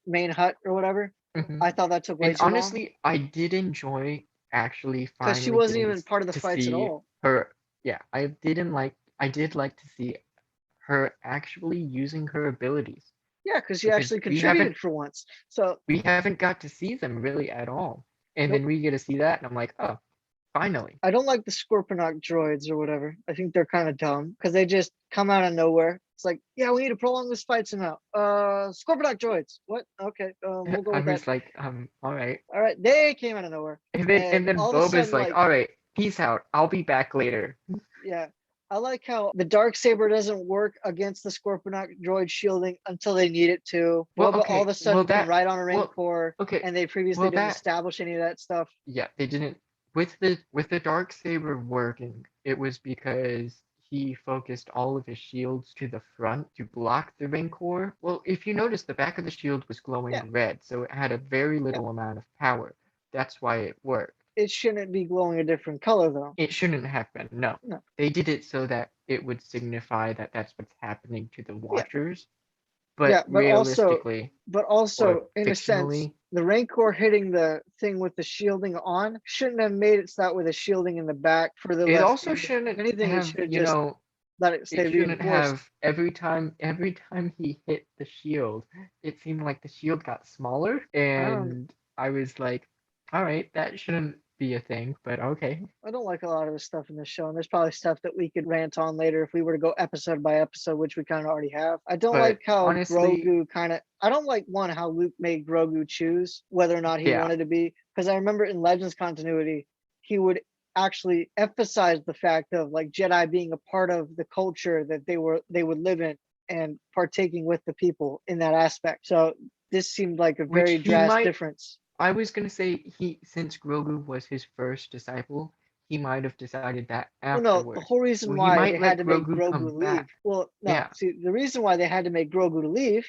main hut or whatever. Mhm. I thought that took way And too long honestly, I did enjoy actually because she finally wasn't getting even part of the to fights at see all. her. Yeah, I did like to see her actually using her abilities Yeah, because she because actually we haven't contributed for once. So we haven't got to see them really at all. And nope. then we get to see that and I'm like, oh, finally. I don't like the Scorponok droids or whatever. I think they're kind of dumb because they just come out of nowhere. It's like, yeah, we need to prolong this fight somehow. Scorponok droids. What? Okay, we'll go I with that. was like, all right. All right, they came out of nowhere. And then all of a Boba's sudden, like, like, all right, peace out. I'll be back later. yeah. I like how the dark saber doesn't work against the Scorponok droid shielding until they need it to. Well, Boba all of a okay, sudden well can that ride on a well, Rancor, okay, and they previously well didn't that establish any of that stuff. yeah, they didn't with the dark saber working. It was because he focused all of his shields to the front to block the Rancor. Well, if you notice, the back of the shield was glowing Yeah. red, so it had a very little amount of power. That's why it worked. It shouldn't be glowing a different color though. It shouldn't have been. No. No. They did it so that it would signify that that's what's happening to the Watchers. Yeah, But but realistically, also or in a sense, fictionally, the Rancor hitting the thing with the shielding on shouldn't have made it so that with a shielding in the back for the it less also damage. If shouldn't anything, it have, should have you just know, let it stay it shouldn't reinforced. have every time he hit the shield, it seemed like the shield got smaller, and I was like, all right, that shouldn't be a thing, but okay. I don't like a lot of the stuff in this show, and there's probably stuff that we could rant on later if we were to go episode by episode, which we kind of already have. I don't But like how honestly- Grogu I don't like how Luke made Grogu choose whether or not he Yeah. wanted to be, because I remember in Legends continuity, he would actually emphasize the fact of like Jedi being a part of the culture that they would live in and partaking with the people in that aspect. So this seemed like a very Which he drastic might- difference. I was gonna say since Grogu was his first disciple, he might have decided that Well, no, afterwards. the whole reason Well, he why might they let had to make Grogu Grogu come leave. back. Well, no, Yeah. see, the reason why they had to make Grogu to leave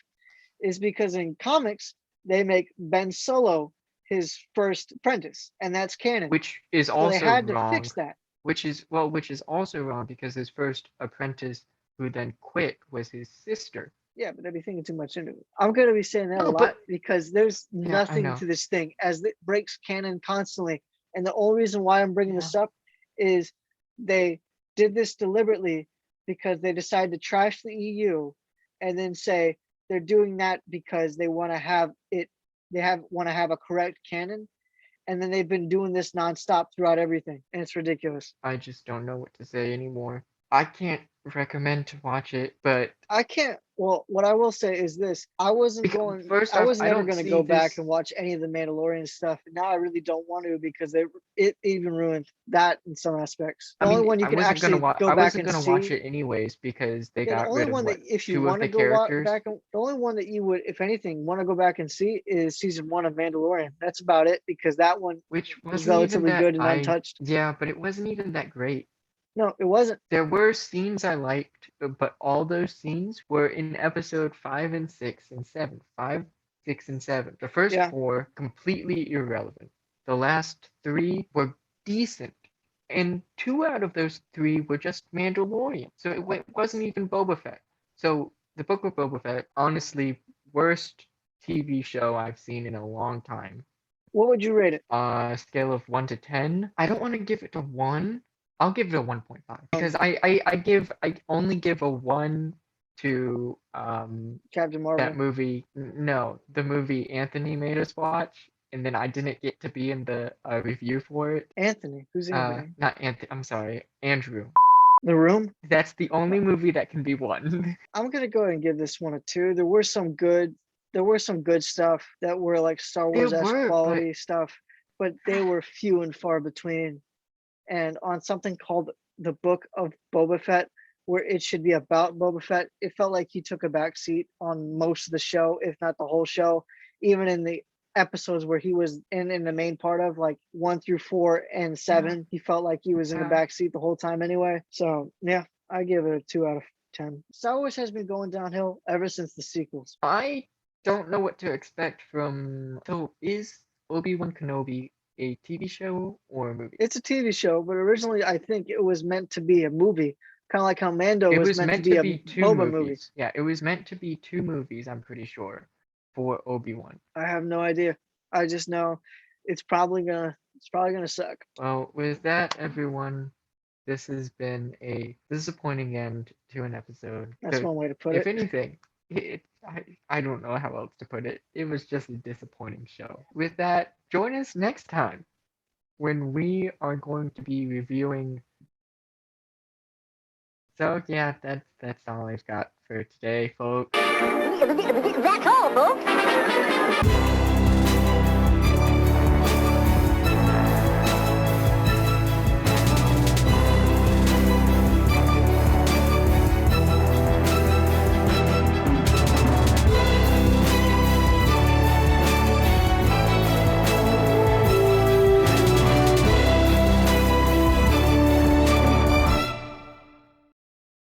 is because in comics they make Ben Solo his first apprentice, and that's canon. Which is so also they had wrong. to fix that. Which is also wrong because his first apprentice who then quit was his sister. Yeah, but I'd be thinking too much into it. I'm gonna be saying that No, a lot but- because there's Yeah, I nothing know. to this thing as it breaks canon constantly. And the only reason why I'm bringing this up is they did this deliberately because they decided to trash the EU and then say they're doing that because they want to have a correct canon. and then they've been doing this nonstop throughout everything, and it's ridiculous. I just don't know what to say anymore. I can't recommend to watch it, but I can't. Well, what I will say is this: I wasn't because going. first I off, was I never don't going to see go back this. and watch any of the Mandalorian stuff. Now I really don't want to because it even ruined that in some aspects. The I only mean, one you I can wasn't gonna actually watch. go I back wasn't and gonna watch see. it anyways because they Yeah, the got only rid of one what, that if you two of want to the go characters. back, the only one that you would, if anything, want to go back and see is season 1 of Mandalorian. That's about it because that one Which was wasn't even relatively that good and untouched. yeah, but it wasn't even that great. No, it wasn't. There were scenes I liked, but all those scenes were in episode 5 and 6 and 7. 5, 6, and 7. The first Yeah, 4 completely irrelevant. The last 3 were decent, and 2 out of those 3 were just Mandalorian. So wasn't even Boba Fett. So the Book of Boba Fett, honestly, worst TV show I've seen in a long time. what would you rate it? Scale of 1 to 10. I don't want to give it a 1. I'll give it a 1.5 because I only give a 1 to Captain Marvel. that movie. No, the movie Anthony made us watch, and then I didn't get to be in the review for it. Anthony, who's Anthony? Not Anthony. I'm sorry, Andrew. The Room. That's the only movie that can be 1. I'm gonna go ahead and give this one a 2. There were some good stuff that were like Star There Wars-esque were, quality stuff, but they were few and far between. And on something called the Book of Boba Fett, where it should be about Boba Fett, it felt like he took a back seat on most of the show, if not the whole show. Even in the episodes where he was in the main part of like 1 through 4 and 7, he felt like he was in the Yeah. back seat the whole time anyway. So yeah, I give it a 2 out of 10. Star Wars has been going downhill ever since the sequels. I don't know what to expect from. So is Obi-Wan Kenobi a TV show or a movie? It's a TV show, but originally I think it was meant to be a movie, kind of like how Mando It was was meant to meant be to a be 2 Boba movie. movies. Yeah, it was meant to be 2 movies, I'm pretty sure, for Obi-Wan. I have no idea. I just know it's probably gonna suck. Well, with that, everyone, this has been a disappointing end to an episode. That's So, one way to put if it. anything, I don't know how else to put it. It was just a disappointing show. With that, join us next time when we are going to be reviewing. So yeah, that's all I've got for today, folks. That's all, folks.